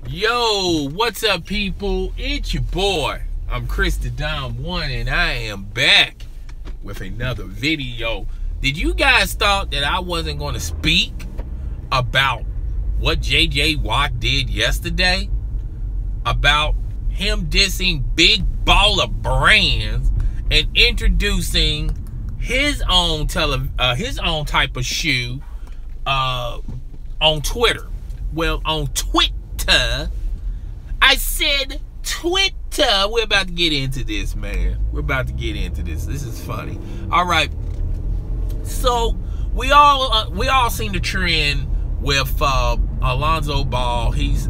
Yo, what's up, people? It's your boy. I'm Chris the Dom One, and I am back with another video. Did you guys thought that I wasn't going to speak about what JJ Watt did yesterday? About him dissing big baller brands and introducing his own type of shoe on Twitter. Well, on Twitter. I said Twitter. We're about to get into this, man. We're about to get into this. This is funny. All right. So we all seen the trend with Alonzo Ball. He's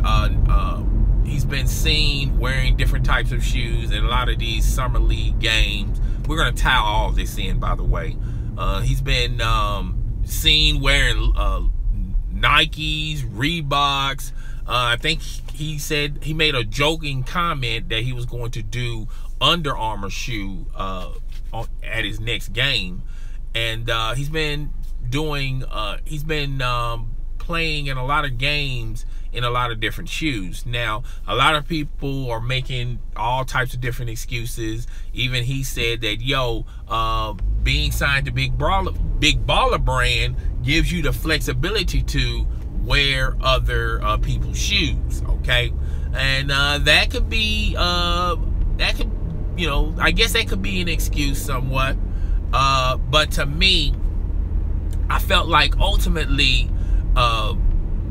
been seen wearing different types of shoes in a lot of these summer league games. We're gonna tie all this in, by the way. He's been seen wearing Nikes, Reeboks. I think he said he made a joking comment that he was going to do Under Armour shoe at his next game, and he's been doing playing in a lot of games in a lot of different shoes. Now, a lot of people are making all types of different excuses. Even he said that, yo, being signed to big baller brand gives you the flexibility to wear other people's shoes, okay? And that could be I guess that could be an excuse somewhat, but to me, I felt like ultimately,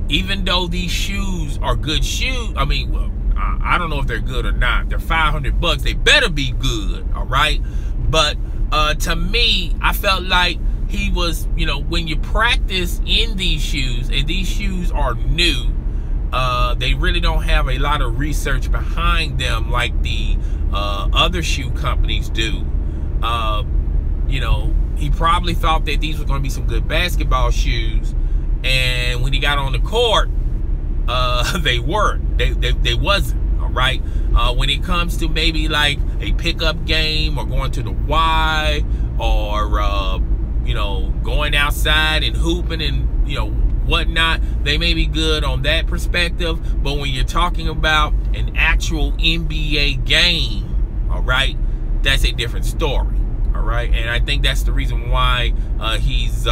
even though these shoes are good shoes, I mean, well, I don't know if they're good or not. They're $500. They better be good, all right? But to me, I felt like he was, when you practice in these shoes, and these shoes are new, they really don't have a lot of research behind them like the other shoe companies do. He probably thought that these were going to be some good basketball shoes, and when he got on the court, they weren't. They wasn't. All right. When it comes to maybe like a pickup game or going to the Y or going outside and hooping and whatnot, they may be good on that perspective. But when you're talking about an actual NBA game, all right, that's a different story. All right, and I think that's the reason why he's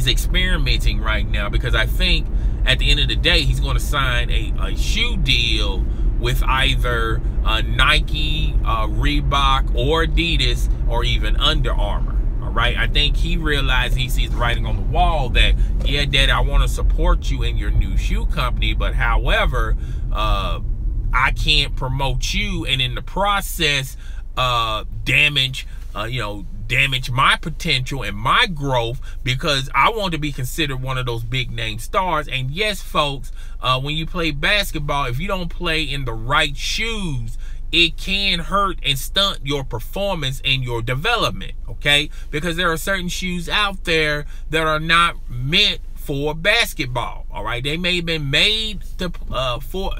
experimenting right now, because I think at the end of the day he's going to sign a shoe deal with either Nike, Reebok, or Adidas, or even Under Armour. All right, I think he realized, he sees the writing on the wall that, yeah, Daddy, I want to support you in your new shoe company, but however, I can't promote you and in the process damage my potential and my growth, because I want to be considered one of those big name stars. And yes, folks, when you play basketball, if you don't play in the right shoes, it can hurt and stunt your performance and your development, okay? Because there are certain shoes out there that are not meant for basketball, all right? They may have been made to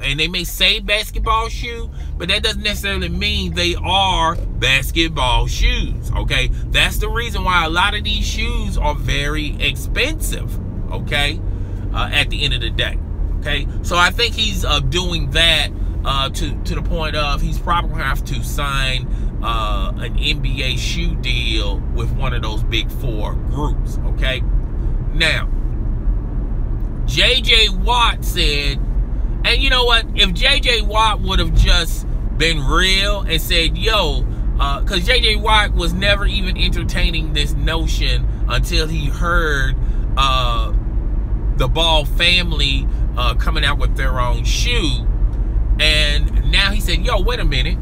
and they may say basketball shoe, but that doesn't necessarily mean they are basketball shoes, okay? That's the reason why a lot of these shoes are very expensive, okay? At the end of the day, okay? So I think he's doing that to the point of he's probably gonna have to sign an NBA shoe deal with one of those big four groups, okay? Now, JJ Watt said, and you know what, if JJ Watt would have just been real and said, yo, because JJ Watt was never even entertaining this notion until he heard the Ball family coming out with their own shoe, and now he said, yo, wait a minute,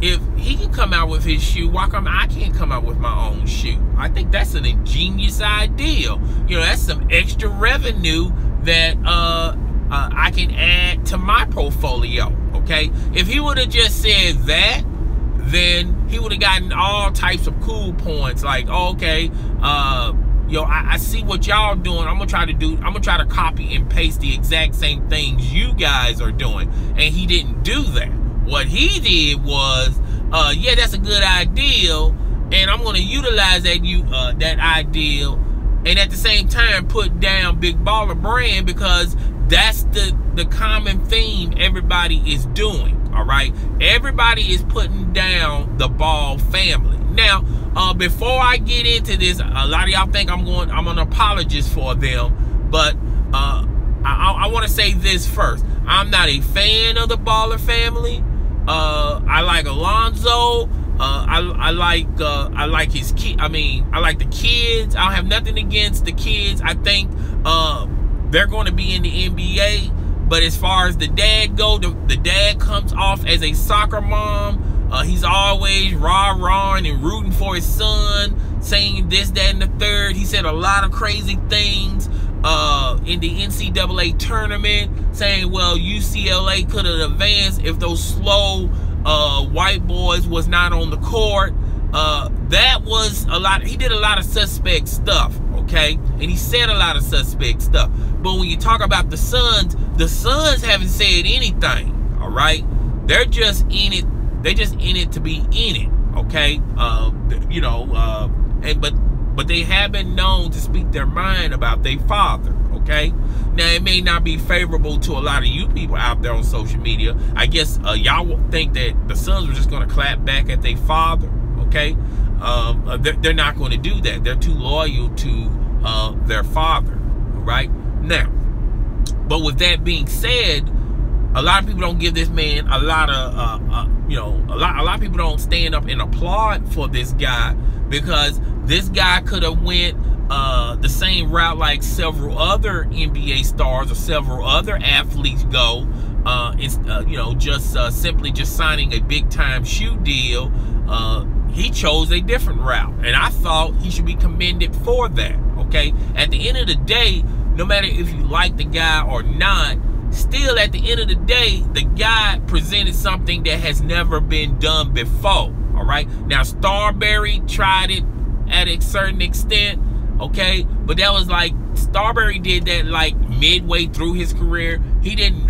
if he can come out with his shoe, why come I can't come out with my own shoe? I think that's an ingenious idea. That's some extra revenue that I can add to my portfolio, okay? If he would have just said that, then he would have gotten all types of cool points, like, oh, okay, I see what y'all doing. I'm gonna try to copy and paste the exact same things you guys are doing. And he didn't do that. What he did was, yeah, that's a good idea, and I'm going to utilize that ideal, and at the same time put down Big Baller Brand, because that's the common theme everybody is doing. All right, everybody is putting down the Ball family. Now, before I get into this, a lot of y'all think I'm an apologist for them, but I want to say this first. I'm not a fan of the Baller family. I like Alonzo. I like his kid. I mean, I like the kids. I don't have nothing against the kids. I think they're going to be in the NBA. But as far as the dad go, the dad comes off as a soccer mom. He's always rah-rahing and rooting for his son, saying this, that, and the third. He said a lot of crazy things in the NCAA tournament, saying, well, UCLA could have advanced if those slow white boys was not on the court. That was a lot. He did a lot of suspect stuff, okay? And he said a lot of suspect stuff. But when you talk about the Suns haven't said anything, all right? They're just in it. They're just in it to be in it, okay? You know, but they have been known to speak their mind about their father, okay? Now, it may not be favorable to a lot of you people out there on social media. I guess y'all think that the Suns were just going to clap back at their father, okay? They're not going to do that. They're too loyal to their father, all right? Now, but with that being said, a lot of people don't give this man a lot of, you know, a lot of people don't stand up and applaud for this guy, because this guy could have went the same route like several other NBA stars or several other athletes go. You know, just simply just signing a big-time shoe deal. He chose a different route, and I thought he should be commended for that, okay? At the end of the day, no matter if you like the guy or not, still at the end of the day, the guy presented something that has never been done before, all right? Now, Starbury tried it at a certain extent, okay? But that was like, Starbury did that like midway through his career. He didn't,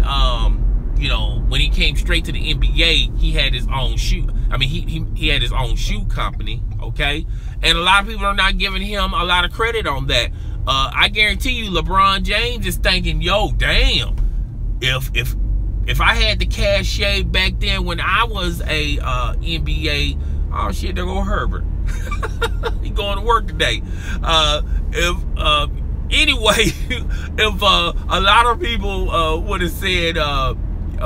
you know, when he came straight to the NBA, he had his own shoe. I mean, he had his own shoe company, okay? And a lot of people are not giving him a lot of credit on that. I guarantee you, LeBron James is thinking, yo, damn, if I had the cachet back then when I was a NBA, oh shit, there go Herbert. He going to work today. Anyway, if a lot of people would have said, I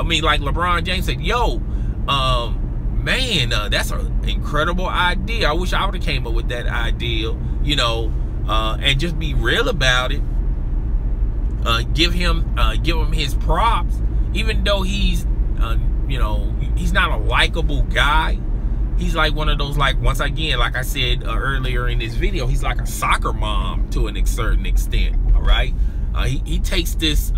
mean, like LeBron James said, yo, man, that's an incredible idea. I wish I would have came up with that idea, you know, and just be real about it. Give him his props, even though he's, you know, he's not a likable guy. He's like one of those, like, once again, like I said earlier in this video, he's like a soccer mom to a certain extent, all right? He takes this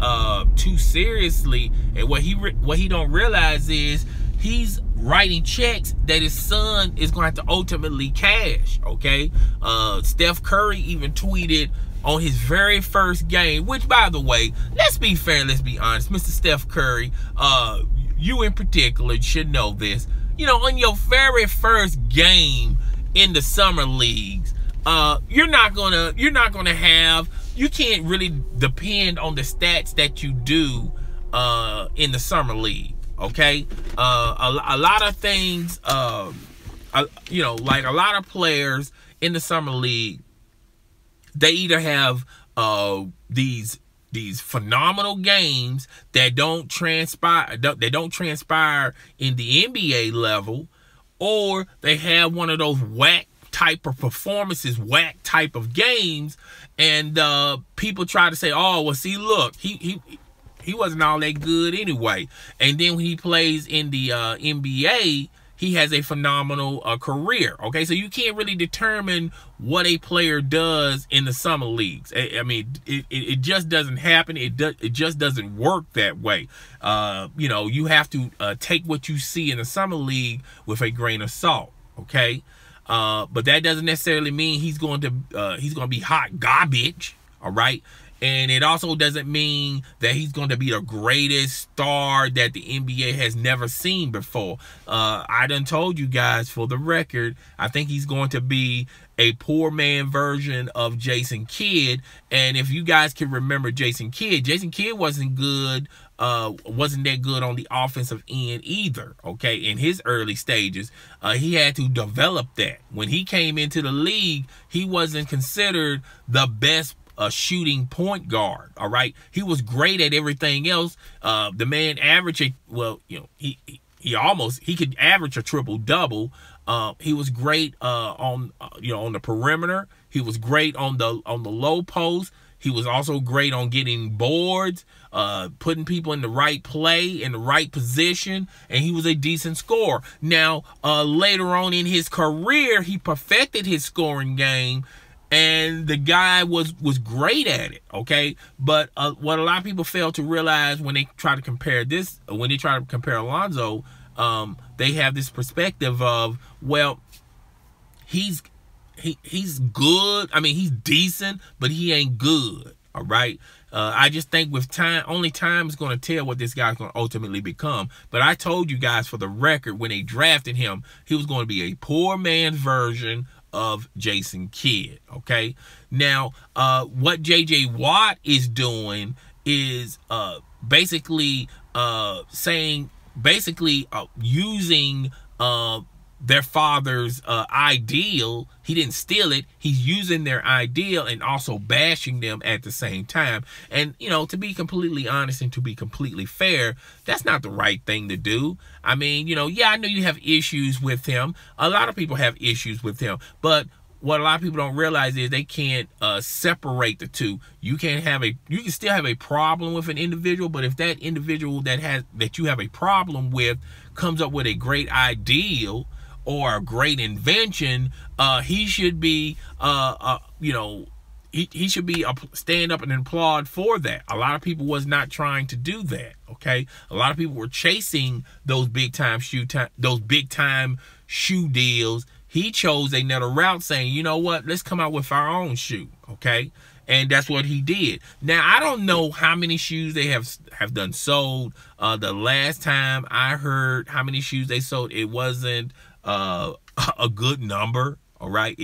too seriously, and what he don't realize is he's writing checks that his son is going to have to ultimately cash, okay? Steph Curry even tweeted on his very first game, which, by the way, let's be fair, let's be honest, Mr. Steph Curry, you in particular should know this. You know, on your very first game in the summer leagues, you can't really depend on the stats that you do in the summer league, okay? A lot of things, you know, like a lot of players in the summer league, they either have these phenomenal games that don't transpire in the NBA level, or they have one of those whack type of performances, whack type of games, and people try to say, oh, well, see, look, he wasn't all that good anyway. And then when he plays in the NBA, he has a phenomenal career, okay? So you can't really determine what a player does in the summer leagues. I mean, it just doesn't happen. It just doesn't work that way. You know, you have to take what you see in the summer league with a grain of salt, okay? But that doesn't necessarily mean he's going to be hot garbage, all right? And it also doesn't mean that he's going to be the greatest star that the NBA has never seen before. I done told you guys, for the record, I think he's going to be a poor man version of Jason Kidd. And if you guys can remember Jason Kidd wasn't good. Wasn't that good on the offensive end either, okay, in his early stages. He had to develop that. When he came into the league, he wasn't considered the best shooting point guard, all right? He was great at everything else. The man averaged, well, you know, he could average a triple-double. He was great on the perimeter. He was great on the low post. He was also great on getting boards, putting people in the right play, in the right position, and he was a decent scorer. Now, later on in his career, he perfected his scoring game, and the guy was great at it, okay? But what a lot of people fail to realize when they try to compare Alonzo, they have this perspective of, well, he's good. I mean, he's decent, but he ain't good. All right. I just think with time, only time is going to tell what this guy's going to ultimately become. But I told you guys, for the record, when they drafted him, he was going to be a poor man's version of Jason Kidd. Okay. Now, what J.J. Watt is doing is basically using their father's ideal. He didn't steal it. He's using their ideal and also bashing them at the same time. And, you know, to be completely honest and to be completely fair, that's not the right thing to do. I mean, you know, yeah, I know you have issues with him. A lot of people have issues with him. But what a lot of people don't realize is they can't separate the two. You can still have a problem with an individual, but if that individual that you have a problem with comes up with a great ideal or a great invention, he should be, he should be stand up and applaud for that. A lot of people was not trying to do that. Okay, a lot of people were chasing those big time shoe deals. He chose another route, saying, you know what, let's come out with our own shoe. Okay, and that's what he did. Now, I don't know how many shoes they have done sold. The last time I heard how many shoes they sold, it wasn't a good number. All right,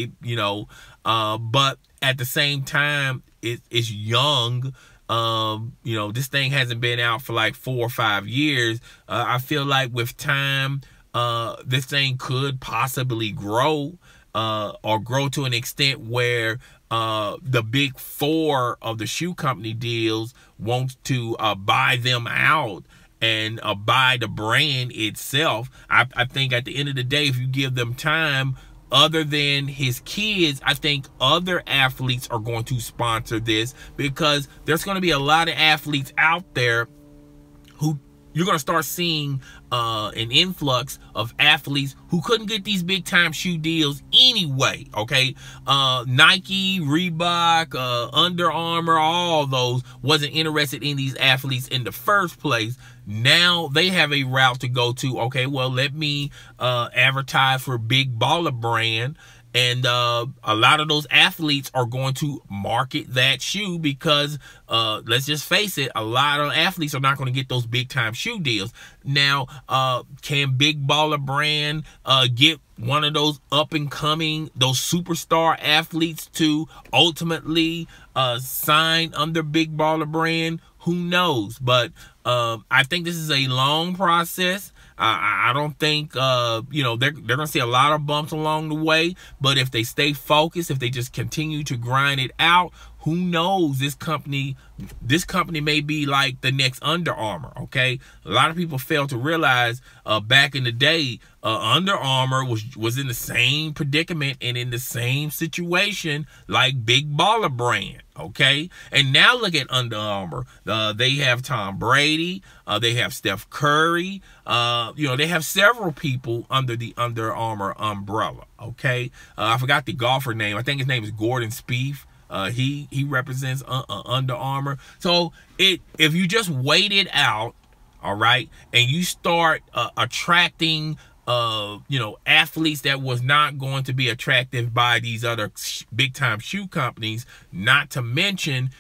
but at the same time, it's young. This thing hasn't been out for like 4 or 5 years. I feel like with time, this thing could possibly grow, or grow to an extent where the big four of the shoe company deals want to buy them out and buy the brand itself. I think at the end of the day, if you give them time, other than his kids, I think other athletes are going to sponsor this, because there's going to be a lot of athletes out there who you're going to start seeing an influx of athletes who couldn't get these big time shoe deals anyway. Okay, Nike, Reebok, Under Armour, all those wasn't interested in these athletes in the first place. Now they have a route to go to. Okay, well, let me advertise for Big Baller Brand. And a lot of those athletes are going to market that shoe because, let's just face it, a lot of athletes are not going to get those big time shoe deals. Now, can Big Baller Brand get one of those up and coming, those superstar athletes to ultimately sign under Big Baller Brand? Who knows? But I think this is a long process. I don't think, they're going to see a lot of bumps along the way. But if they stay focused, if they just continue to grind it out, who knows? This company may be like the next Under Armour, okay? A lot of people fail to realize back in the day, Under Armour was in the same predicament and in the same situation like Big Baller Brand, okay? And now look at Under Armour. They have Tom Brady. They have Steph Curry. They have several people under the Under Armour umbrella, okay? I forgot the golfer name. I think his name is Gordon Spieth. He represents Under Armour. So if you just wait it out, all right, and you start attracting athletes that was not going to be attractive by these other big time shoe companies, not to mention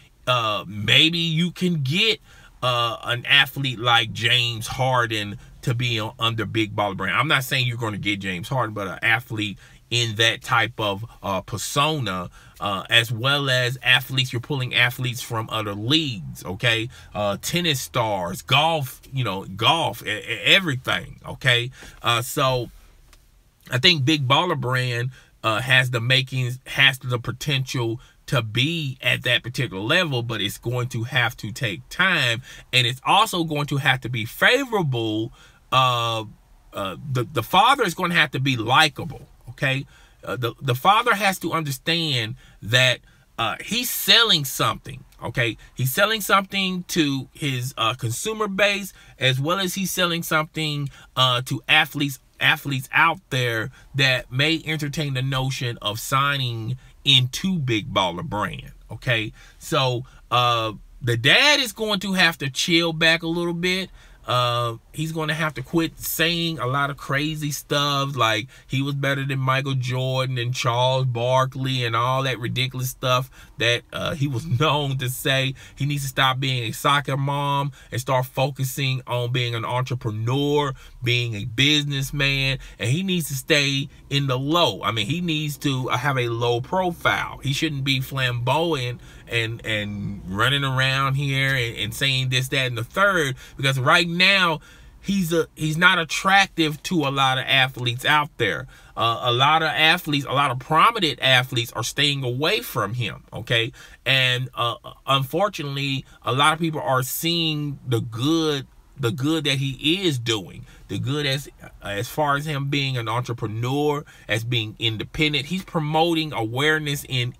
maybe you can get an athlete like James Harden to be under Big Baller Brand. I'm not saying you're going to get James Harden, but an athlete in that type of persona, as well as athletes. You're pulling athletes from other leagues, okay? Tennis stars, golf, golf, everything, okay? So I think Big Baller Brand has the makings, has the potential to be at that particular level, but it's going to have to take time, and it's also going to have to be favorable. The father is going to have to be likable, okay? The father has to understand that he's selling something, okay? He's selling something to his consumer base, as well as he's selling something to athletes out there that may entertain the notion of signing into Big Baller Brand, okay? So the dad is going to have to chill back a little bit. He's going to have to quit saying a lot of crazy stuff like he was better than Michael Jordan and Charles Barkley and all that ridiculous stuff that he was known to say. He needs to stop being a soccer mom and start focusing on being an entrepreneur, being a businessman, and he needs to stay in the low. I mean, he needs to have a low profile. He shouldn't be flamboyant and running around here and saying this, that, and the third, because right now he's not attractive to a lot of athletes out there. A lot of athletes, a lot of prominent athletes are staying away from him, okay? And unfortunately, a lot of people are seeing the good that he is doing, the good as far as him being an entrepreneur, as being independent. He's promoting awareness in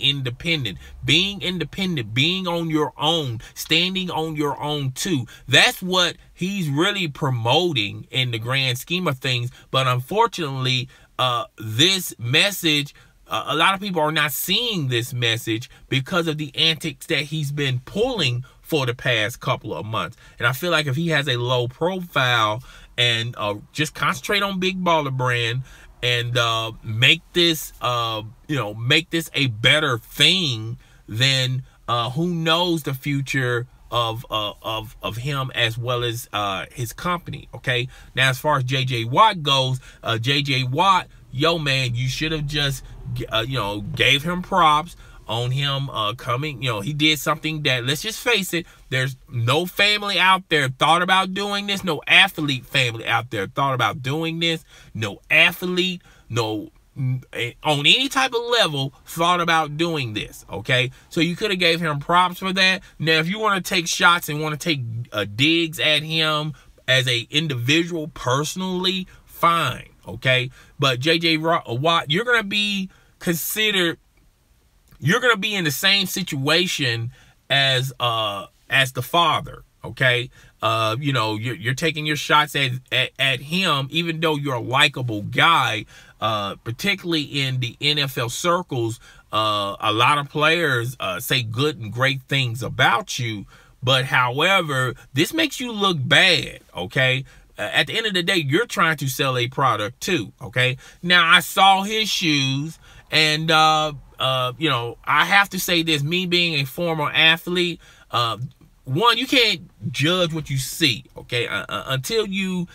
being independent, being on your own, standing on your own too. That's what he's really promoting in the grand scheme of things. But unfortunately, this message, a lot of people are not seeing this message because of the antics that he's been pulling for the past couple of months. And I feel like if he has a low profile and just concentrate on Big Baller Brand and make this a better thing, then who knows the future of him as well as his company, okay? Now, as far as JJ Watt goes, JJ Watt, yo man, you should have just gave him props on him coming. He did something that, let's just face it, there's no family out there thought about doing this. No athlete family out there thought about doing this. No athlete, no on any type of level thought about doing this, okay? So you could have gave him props for that. Now, if you want to take shots and want to take digs at him as a individual personally, fine, okay? But JJ Watt, you're going to be considered, you're going to be in the same situation as the father, okay? You're taking your shots at him, even though you're a likable guy, particularly in the NFL circles. A lot of players say good and great things about you, but however, this makes you look bad, okay? At the end of the day, you're trying to sell a product too, okay? Now, I saw his shoes, and I have to say this, me being a former athlete, one, you can't judge what you see, okay? Until you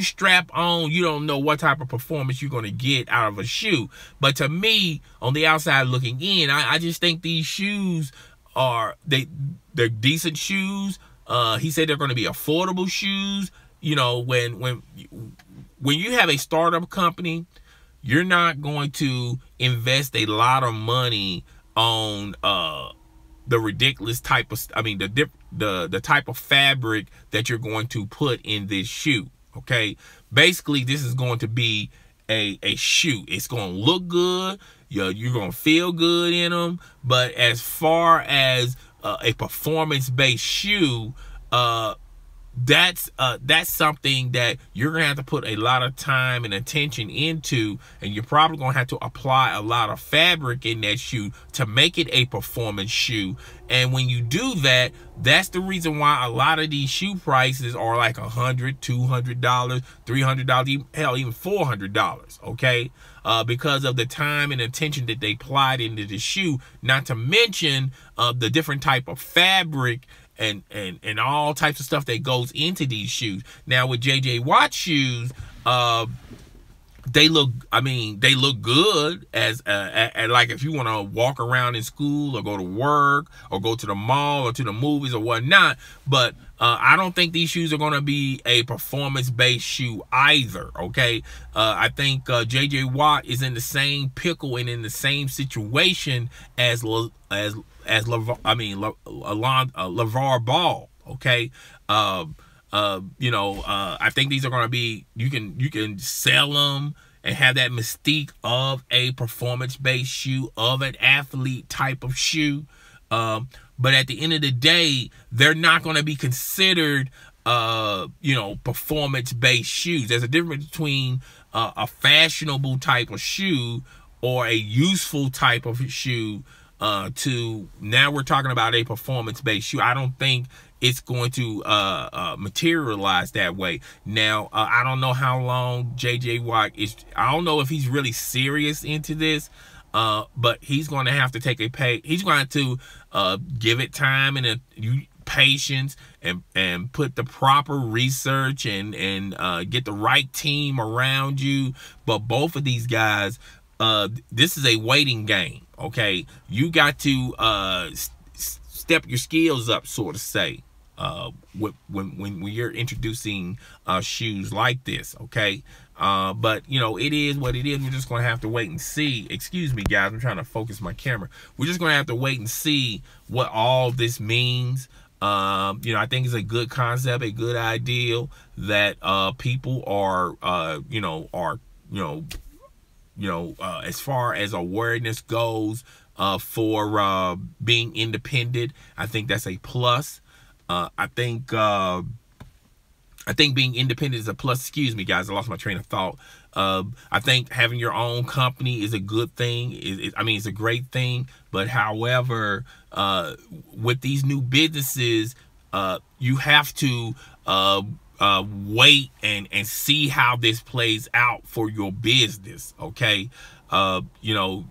strap on, you don't know what type of performance you're going to get out of a shoe. But to me, on the outside looking in, I just think these shoes they're decent shoes. He said they're going to be affordable shoes. When you have a startup company, you're not going to invest a lot of money on the ridiculous type of, the type of fabric that you're going to put in this shoe, okay? Basically, this is going to be a shoe. It's going to look good. You're going to feel good in them. But as far as a performance-based shoe, that's something that you're gonna have to put a lot of time and attention into, and you're probably gonna have to apply a lot of fabric in that shoe to make it a performance shoe. And when you do that, that's the reason why a lot of these shoe prices are like $100, $200, $300, hell, even $400, okay? Because of the time and attention that they applied into the shoe, not to mention the different type of fabric and all types of stuff that goes into these shoes. Now with JJ Watt shoes, they look, I mean, they look good as like if you want to walk around in school or go to work or go to the mall or to the movies or whatnot. But I don't think these shoes are going to be a performance-based shoe either. Okay, I think JJ Watt is in the same pickle and in the same situation as LeVar Ball. Okay. You know, I think these are going to be, you can sell them and have that mystique of a performance-based shoe, of an athlete type of shoe. But at the end of the day, they're not going to be considered, you know, performance-based shoes. There's a difference between a fashionable type of shoe or a useful type of shoe to now we're talking about a performance-based shoe. I don't think it's going to materialize that way. Now, I don't know how long JJ Watt is. I don't know if he's really serious into this, but he's going to have to take he's going to give it time and patience and put the proper research and get the right team around you. But both of these guys, this is a waiting game. Okay, you got to step your skills up, so to say, when you're introducing shoes like this. Okay, but you know, it is what it is. We're just going to have to wait and see. Excuse me, guys, I'm trying to focus my camera. We're just going to have to wait and see what all this means. You know, I think it's a good concept, a good ideal that people are as far as awareness goes, for being independent. I think that's a plus. I think being independent is a plus. Excuse me, guys, I lost my train of thought. I think having your own company is a good thing. I mean, it's a great thing. But however, with these new businesses, you have to wait and see how this plays out for your business. Okay, you know,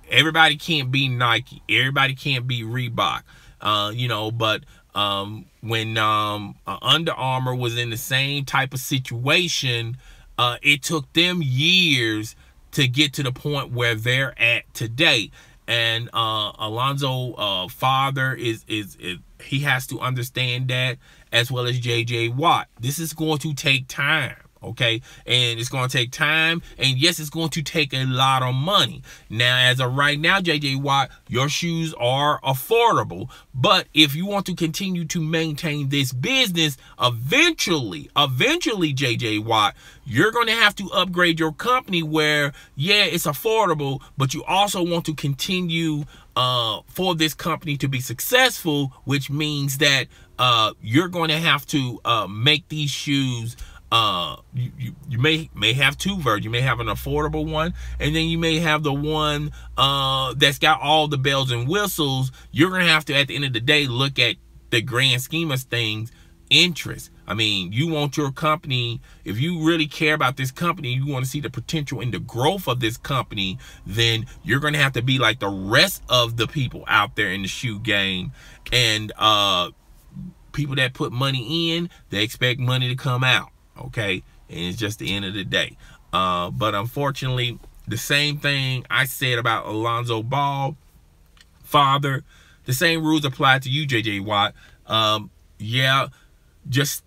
everybody can't be Nike, everybody can't be Reebok, you know, but when Under Armour was in the same type of situation, it took them years to get to the point where they're at today. And Alonzo father is he has to understand that, as well as JJ Watt. This is going to take time. Okay, and it's going to take time, and yes, it's going to take a lot of money. Now, as of right now, JJ Watt, your shoes are affordable, but if you want to continue to maintain this business, eventually, JJ Watt, you're going to have to upgrade your company where, yeah, it's affordable, but you also want to continue for this company to be successful, which means that you're going to have to make these shoes. You may have two versions. You may have an affordable one, and then you may have the one that's got all the bells and whistles. You're gonna have to, at the end of the day, look at the grand scheme of things, interest. I mean, you want your company, if you really care about this company, you want to see the potential in the growth of this company, then you're gonna have to be like the rest of the people out there in the shoe game, and people that put money in, they expect money to come out. Okay, and it's just the end of the day. But unfortunately, the same thing I said about Alonzo Ball, father, the same rules apply to you, JJ Watt. Yeah, just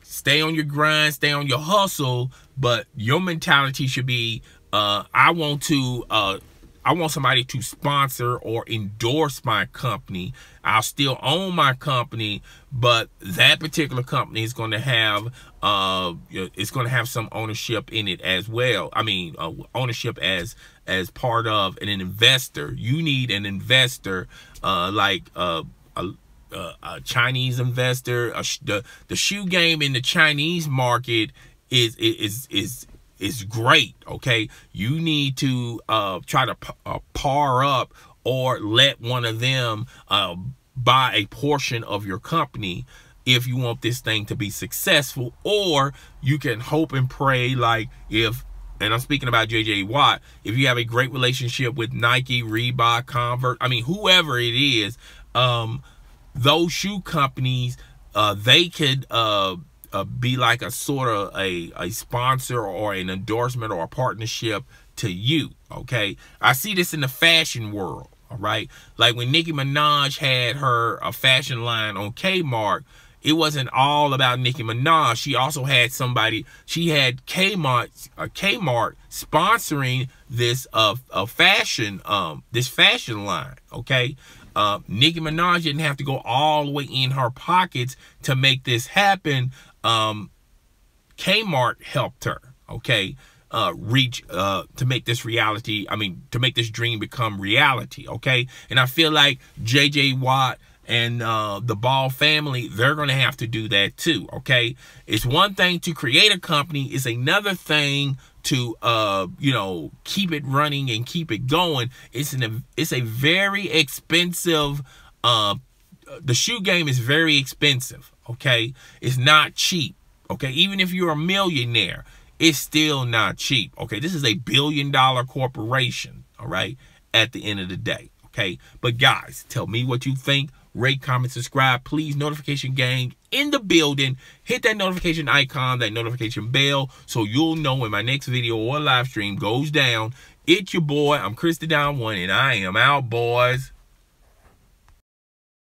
stay on your grind, stay on your hustle, but your mentality should be, I want somebody to sponsor or endorse my company. I'll still own my company, but that particular company is going to have it's going to have some ownership in it as well. I mean, ownership as part of an investor. You need an investor like a Chinese investor. The shoe game in the Chinese market is great. Okay, you need to try to par up or let one of them buy a portion of your company if you want this thing to be successful. Or you can hope and pray, like, and I'm speaking about JJ Watt, if you have a great relationship with Nike, Reebok, Converse, I mean, whoever it is, those shoe companies, they could be like a sort of a sponsor or an endorsement or a partnership to you, okay? I see this in the fashion world, all right? Like when Nicki Minaj had her fashion line on Kmart, it wasn't all about Nicki Minaj. She also had somebody, she had Kmart sponsoring this fashion line, okay? Nicki Minaj didn't have to go all the way in her pockets to make this happen. Kmart helped her, okay, reach to make this reality. I mean, to make this dream become reality, okay? And I feel like JJ Watt and the Ball family, they're going to have to do that too, okay? It's one thing to create a company. It's another thing to, you know, keep it running and keep it going. It's a very expensive, the shoe game is very expensive, okay? It's not cheap, okay? Even if you're a millionaire, it's still not cheap, okay? This is a billion-dollar corporation, all right, at the end of the day, okay? But guys, tell me what you think. Rate, comment, subscribe. Please, notification gang in the building. Hit that notification icon, that notification bell, so you'll know when my next video or live stream goes down. It's your boy. I'm Chris the Down One, and I am out, boys.